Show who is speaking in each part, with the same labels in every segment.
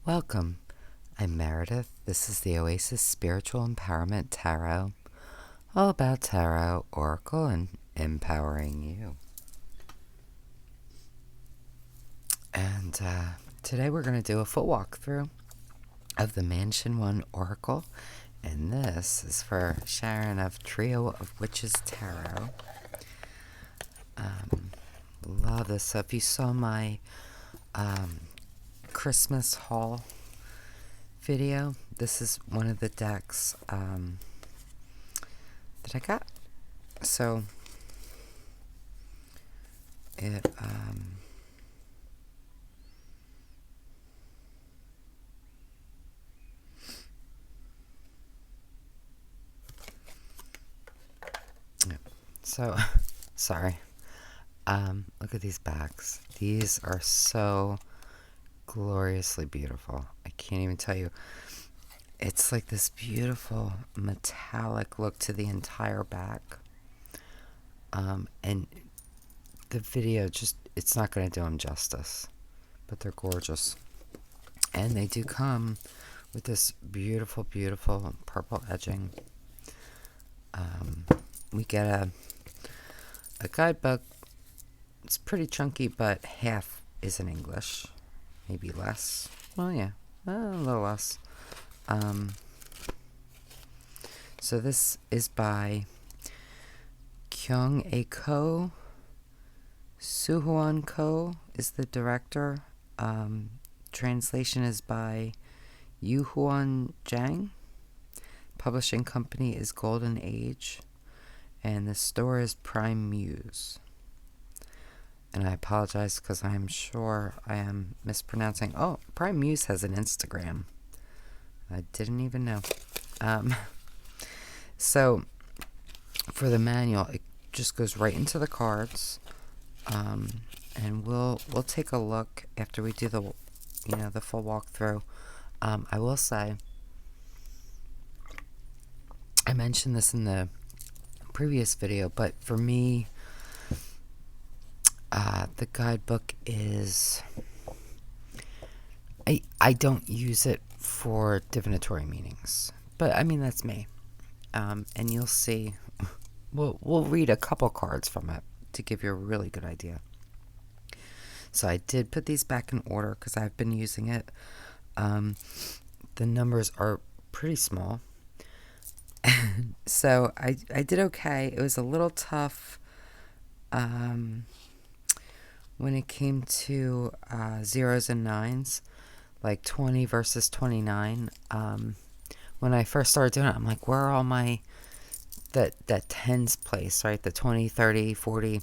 Speaker 1: Welcome. I'm Meredith. This is the Oasis Spiritual Empowerment Tarot, all about tarot, oracle, and empowering you. And today we're going to do a full walkthrough of the Manshin I oracle. And this is for Sharon of Trio of Witches Tarot. Love this. So if you saw my Christmas haul video, this is one of the decks that I got. So it so sorry. Look at these backs. These are so gloriously beautiful. I can't even tell you. It's like this beautiful metallic look to the entire back. And the video it's not going to do them justice, but they're gorgeous. And they do come with this beautiful, beautiful purple edging. We get a guidebook. It's pretty chunky, but half is in English. Maybe less. Well, yeah, a little less. So this is by Kyung A Ko. Suhuan Ko is the director. Translation is by Yuhuan Zhang. Publishing company is Golden Age. And the store is Prime Muse. And I apologize because I'm sure I am mispronouncing. Oh, Prime Muse has an Instagram. I didn't even know. So for the manual, it just goes right into the cards. And we'll take a look after we do the full walkthrough. I will say, I mentioned this in the previous video, but for me, the guidebook is, I don't use it for divinatory meanings, but I mean, that's me. And you'll see, we'll read a couple cards from it to give you a really good idea. So I did put these back in order because I've been using it. The numbers are pretty small. So I did okay. It was a little tough when it came to zeros and nines, like 20 versus 29. When I first started doing it, I'm like, where are all my that tens place, right? The 20, 30, 40.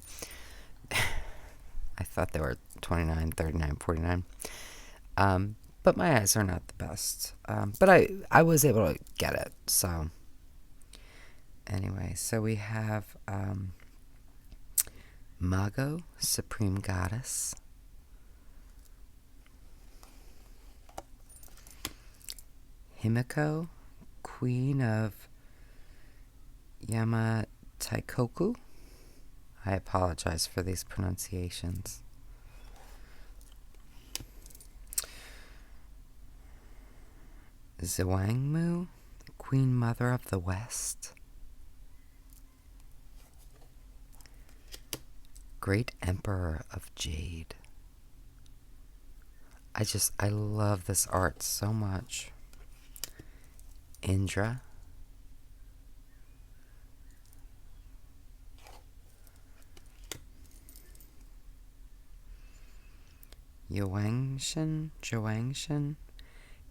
Speaker 1: I thought they were 29, 39, 49. But my eyes are not the best. But I was able to get it. So anyway, so we have Mago, Supreme Goddess. Himiko, Queen of Yamataikoku. I apologize for these pronunciations. Zhuangmu, Queen Mother of the West. Great Emperor of Jade. I love this art so much. Indra. Joangshan,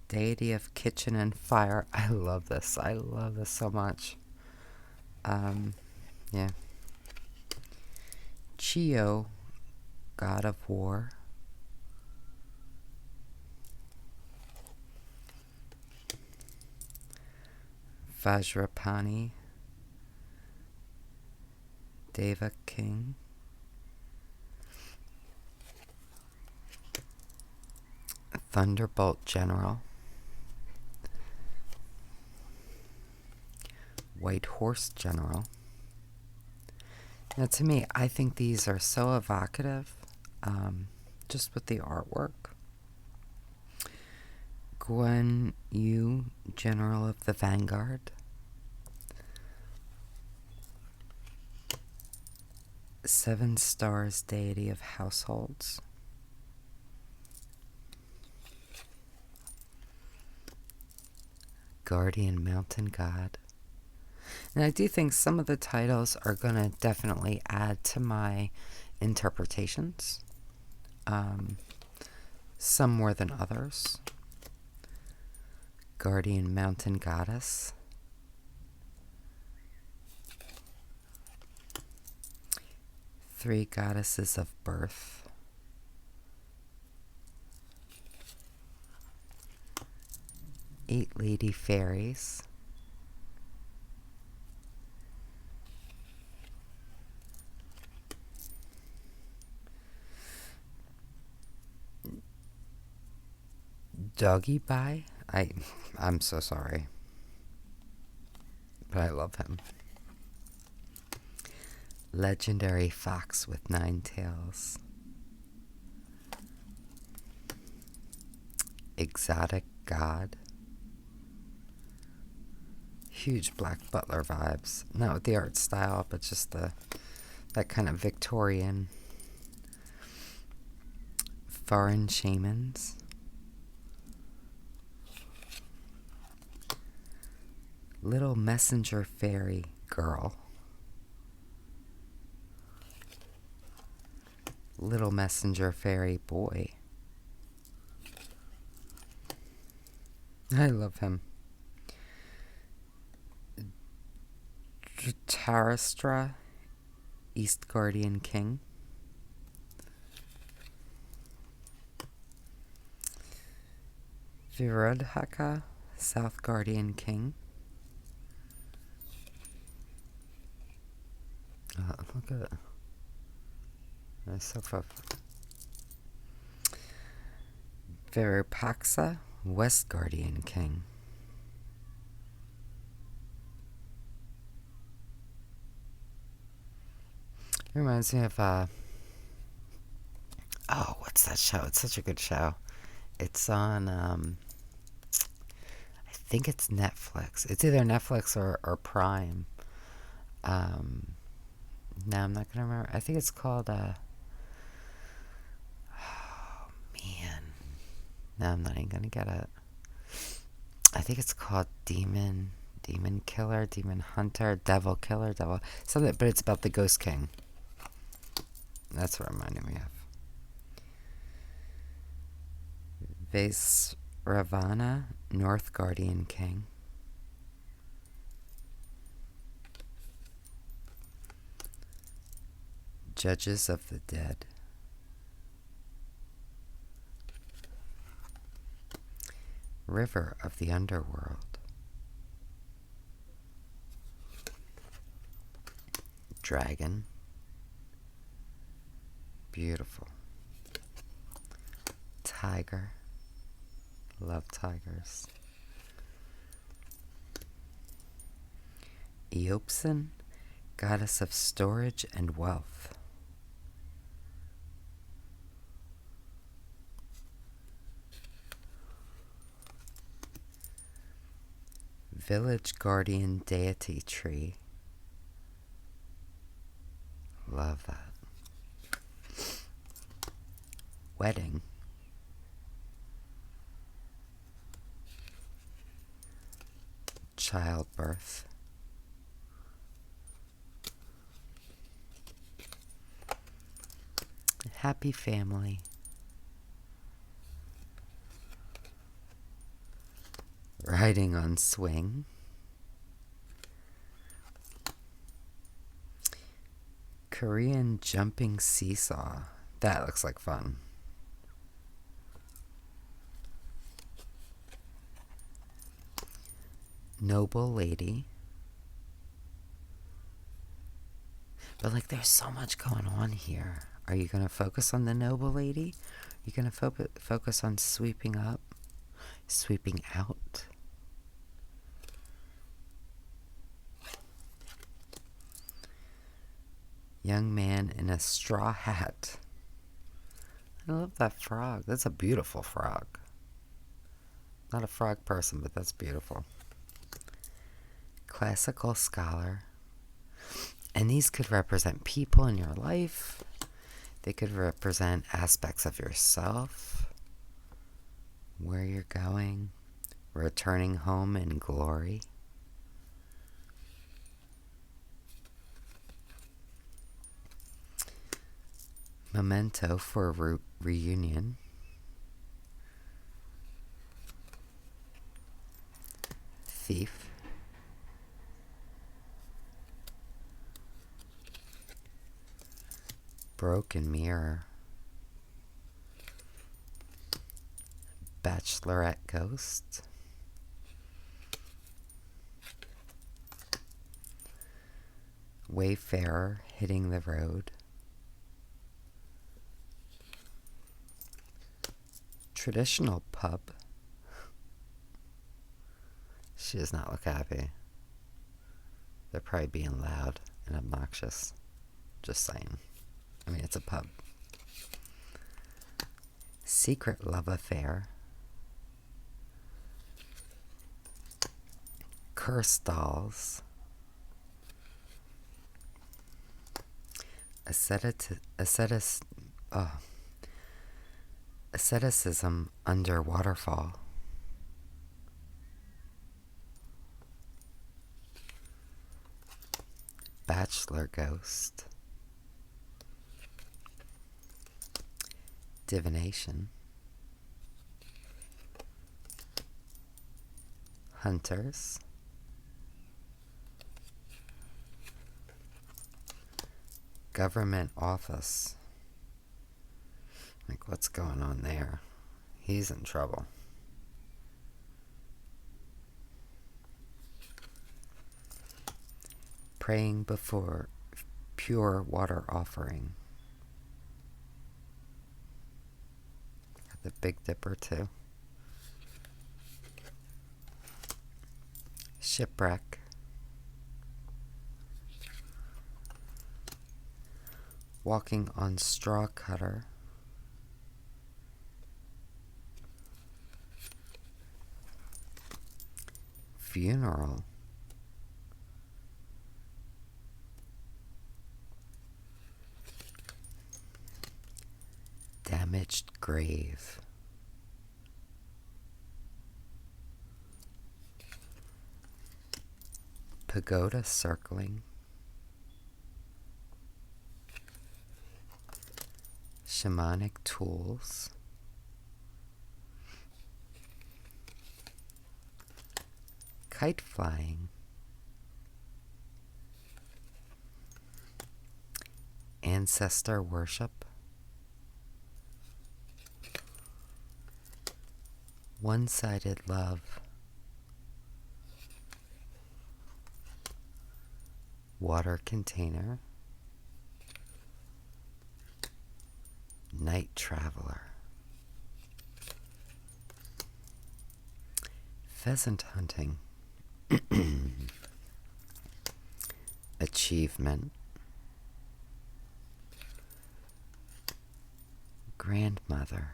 Speaker 1: deity of kitchen and fire. I love this. I love this so much. Yeah. Chio, god of war. Vajrapani, Deva king. Thunderbolt general. White horse general. Now, to me, I think these are so evocative, just with the artwork. Guan Yu, General of the Vanguard. Seven Stars, Deity of Households. Guardian Mountain God. And I do think some of the titles are going to definitely add to my interpretations. Some more than others. Guardian Mountain Goddess. Three Goddesses of Birth. Eight Lady Fairies. Doggy Bye. I'm so sorry, but I love him. Legendary Fox with 9 tails. Exotic God. Huge Black Butler vibes. Not with the art style, but just that kind of Victorian. Foreign Shamans. Little Messenger Fairy Girl. Little Messenger Fairy Boy. I love him. Tarastra, East Guardian King. Virodhaka, South Guardian King. Look at it. Nice sofa. Virupaxa, West Guardian King. It reminds me of, what's that show? It's such a good show. It's on, I think it's Netflix. It's either Netflix or Prime. Now I'm not going to remember. I think it's called, oh, man. No, I'm not even going to get it. I think it's called Demon Killer, Demon Hunter, Devil Killer, something, but it's about the Ghost King. That's what it reminded me of. Vaisravana, North Guardian King. Judges of the Dead. River of the Underworld. Dragon. Beautiful. Tiger. Love tigers. Eopson, Goddess of Storage and Wealth. Village Guardian Deity Tree. Love that. Wedding. Childbirth. Happy family. Riding on swing. Korean jumping seesaw. That looks like fun. Noble lady. But like there's so much going on here. Are you going to focus on the noble lady? Are you going to focus on sweeping up? Sweeping out? Young man in a straw hat. I love that frog. That's a beautiful frog. Not a frog person, but that's beautiful. Classical scholar. And these could represent people in your life. They could represent aspects of yourself, where you're going, returning home in glory. Memento for a reunion. Thief. Broken mirror. Bachelorette ghost. Wayfarer hitting the road. Traditional pub. She does not look happy. They're probably being loud and obnoxious. Just saying. I mean, it's a pub. Secret love affair. Curse dolls. Asceticism under waterfall. Bachelor ghost. Divination. Hunters. Government office. Like, what's going on there? He's in trouble. Praying before pure water offering. The Big Dipper, too. Shipwreck. Walking on straw cutter. Funeral. Damaged grave. Pagoda circling. Shamanic tools. Kite flying. Ancestor worship. One-sided love. Water container. Night traveler. Pheasant hunting. Achievement. Grandmother.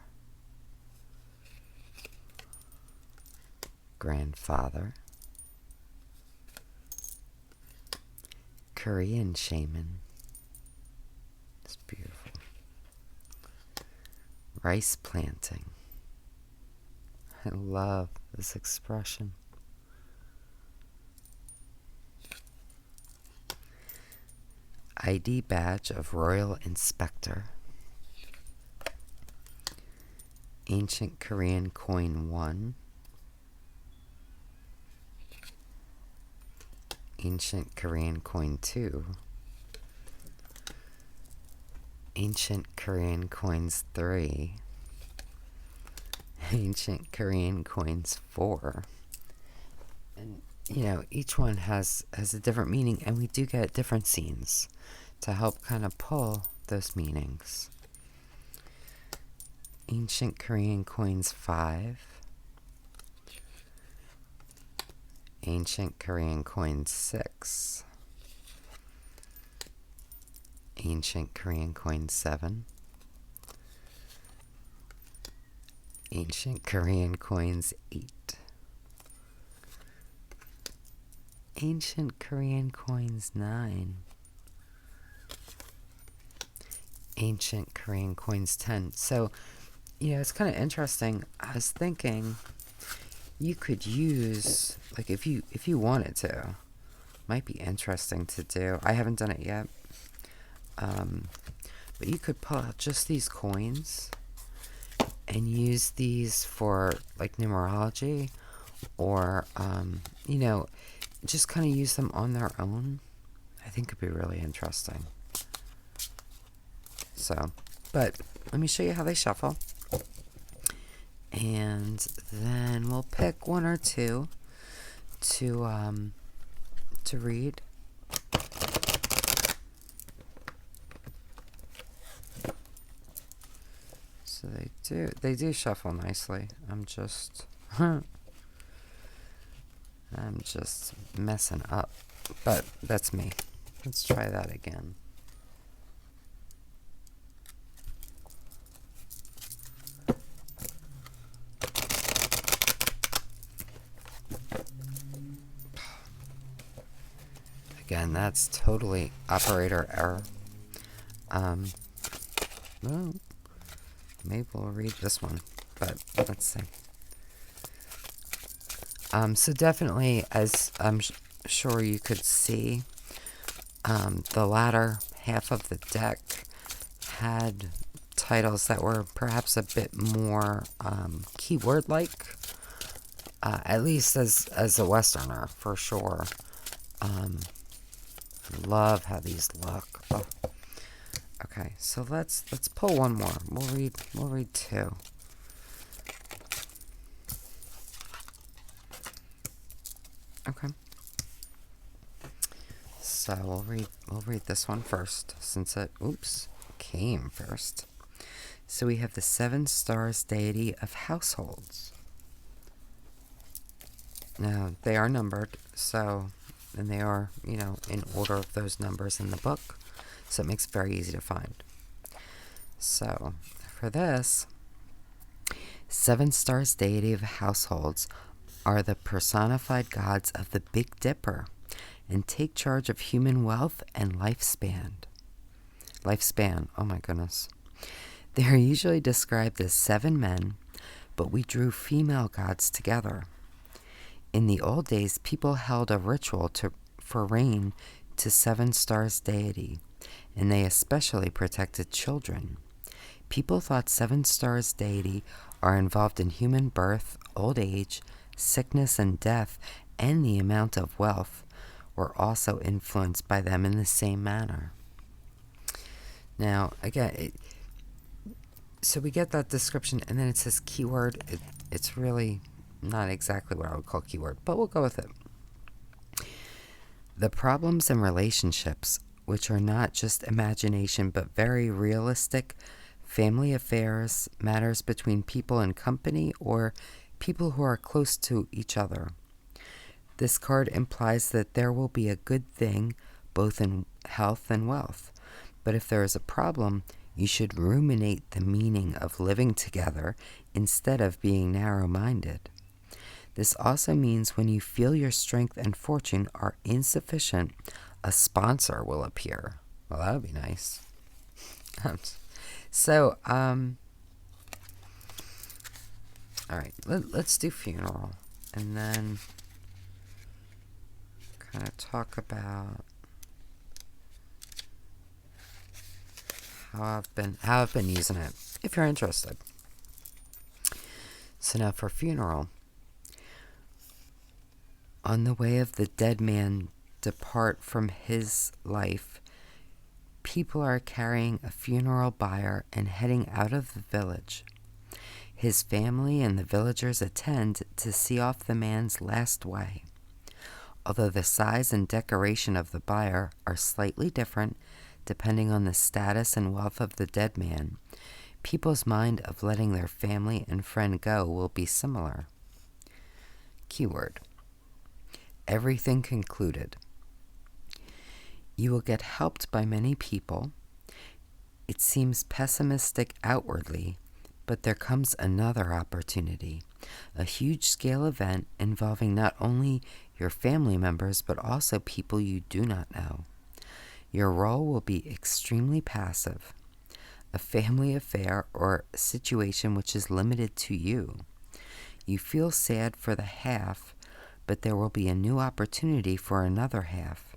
Speaker 1: Grandfather. Korean shaman. It's beautiful. Rice planting. I love this expression. ID badge of Royal Inspector. Ancient Korean coin 1. Ancient Korean coin 2. Ancient Korean coins 3. Ancient Korean coins 4. And, you know, each one has a different meaning, and we do get different scenes to help kind of pull those meanings. Ancient Korean coins 5. Ancient Korean coins 6. Ancient Korean coin 7. Ancient Korean coins 8. Ancient Korean coins 9. Ancient Korean coins 10. So, it's kind of interesting. I was thinking you could use, like, if you wanted to, might be interesting to do. I haven't done it yet. But you could pull out just these coins and use these for, like, numerology, or, just kind of use them on their own. I think it'd be really interesting. So, but let me show you how they shuffle. And then we'll pick one or two to read. So they do shuffle nicely. I'm just messing up, but that's me. Let's try that again. Again, that's totally operator error. Well, maybe we'll read this one, but let's see. So definitely, as I'm sure you could see, the latter half of the deck had titles that were perhaps a bit more keyword-like, at least as a Westerner, for sure. Love how these look. Oh. Okay, so let's pull one more. We'll read two. Okay. So we'll read this one first, since it came first. So we have the 7 stars deity of households. Now they are numbered, and they are, in order of those numbers in the book, so it makes it very easy to find. So for this, 7 stars deity of households are the personified gods of the Big Dipper and take charge of human wealth and lifespan. Oh my goodness. They are usually described as 7 men, but we drew female gods together. In the old days, people held a ritual for rain to 7 stars deity, and they especially protected children. People thought 7 stars deity are involved in human birth, old age, sickness and death, and the amount of wealth were also influenced by them in the same manner. Now, again, so we get that description, and then it says keyword. It's really not exactly what I would call keyword, but we'll go with it. The problems in relationships, which are not just imagination but very realistic family affairs, matters between people in company, or people who are close to each other. This card implies that there will be a good thing both in health and wealth, but if there is a problem, you should ruminate the meaning of living together instead of being narrow-minded. This also means when you feel your strength and fortune are insufficient, a sponsor will appear. Well, that would be nice. So, all right, let's do funeral, and then kind of talk about how I've been using it, if you're interested. So now for funeral. On the way of the dead man depart from his life, people are carrying a funeral bier and heading out of the village. His family and the villagers attend to see off the man's last way. Although the size and decoration of the bier are slightly different depending on the status and wealth of the dead man, people's mind of letting their family and friend go will be similar. Keyword: everything concluded. You will get helped by many people. It seems pessimistic outwardly, but there comes another opportunity. A huge scale event involving not only your family members but also people you do not know. Your role will be extremely passive, a family affair or a situation which is limited to you. You feel sad for the half, but there will be a new opportunity for another half.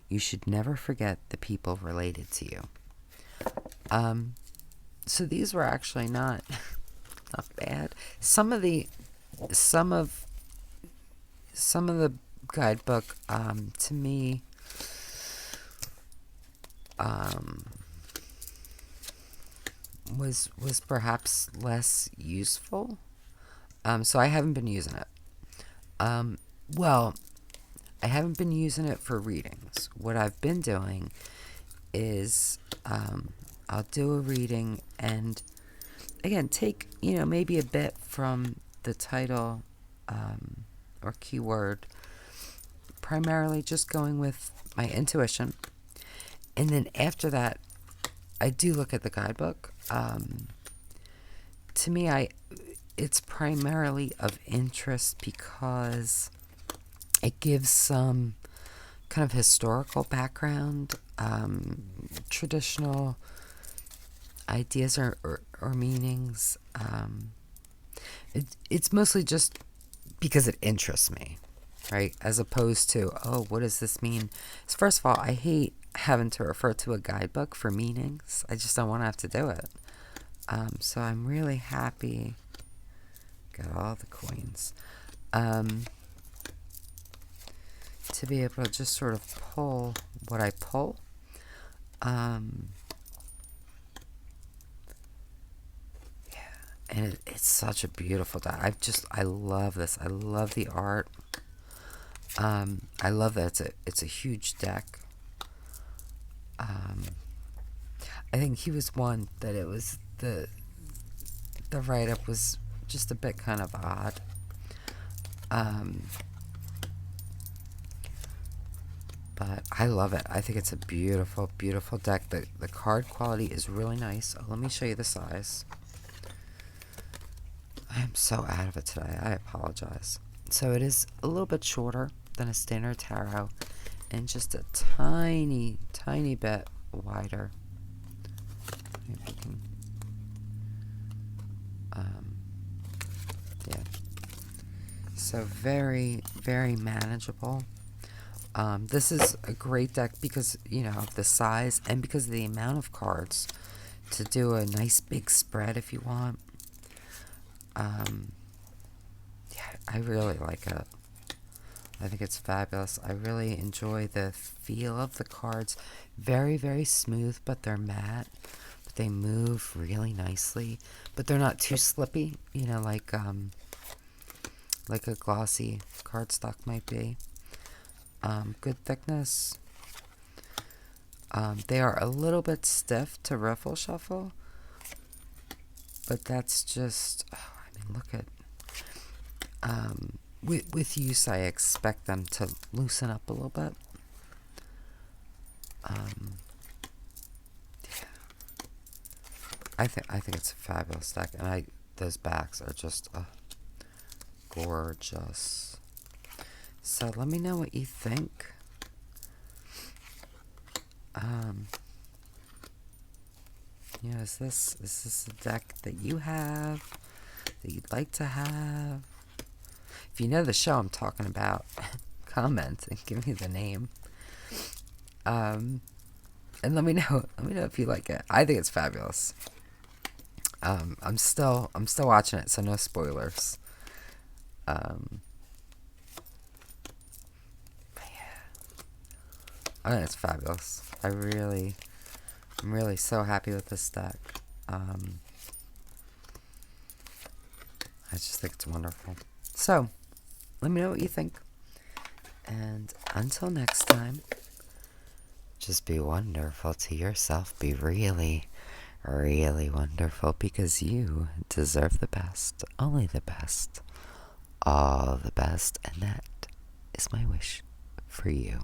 Speaker 1: You should never forget the people related to you. So these were actually not bad. Some of the guidebook to me was perhaps less useful. So I haven't been using it. Well, I haven't been using it for readings. What I've been doing is I'll do a reading and again take maybe a bit from the title or keyword, primarily just going with my intuition, and then after that I do look at the guidebook. To me, it's primarily of interest because it gives some kind of historical background, traditional ideas or meanings. It's mostly just because it interests me, right? As opposed to, oh, what does this mean? So first of all, I hate having to refer to a guidebook for meanings. I just don't want to have to do it. So I'm really happy. Got all the coins. To be able to just sort of pull what I pull. And it's such a beautiful deck. I love this. I love the art. I love that it's a huge deck. I think he was one that it was the write-up was just a bit kind of odd. But I love it. I think it's a beautiful, beautiful deck. The card quality is really nice. Oh, let me show you the size. I am so out of it today. I apologize. So it is a little bit shorter than a standard tarot and just a tiny, tiny bit wider. Maybe you can, yeah. So very, very manageable. This is a great deck because, of the size and because of the amount of cards to do a nice big spread if you want. Yeah, I really like it. I think it's fabulous. I really enjoy the feel of the cards. Very, very smooth, but they're matte. But they move really nicely. But they're not too slippy, like a glossy cardstock might be. Good thickness. They are a little bit stiff to riffle shuffle. But that's just, look at, with use, I expect them to loosen up a little bit. Yeah. I think it's a fabulous deck, and those backs are just gorgeous. So let me know what you think. Is this a deck that you have, that you'd like to have? If you know the show I'm talking about, comment and give me the name. And let me know if you like it. I think it's fabulous. I'm still watching it, so no spoilers. But yeah, I think it's fabulous. I'm really so happy with this deck. I just think it's wonderful. So, let me know what you think. And until next time, just be wonderful to yourself. Be really, really wonderful, because you deserve the best, only the best, all the best, and that is my wish for you.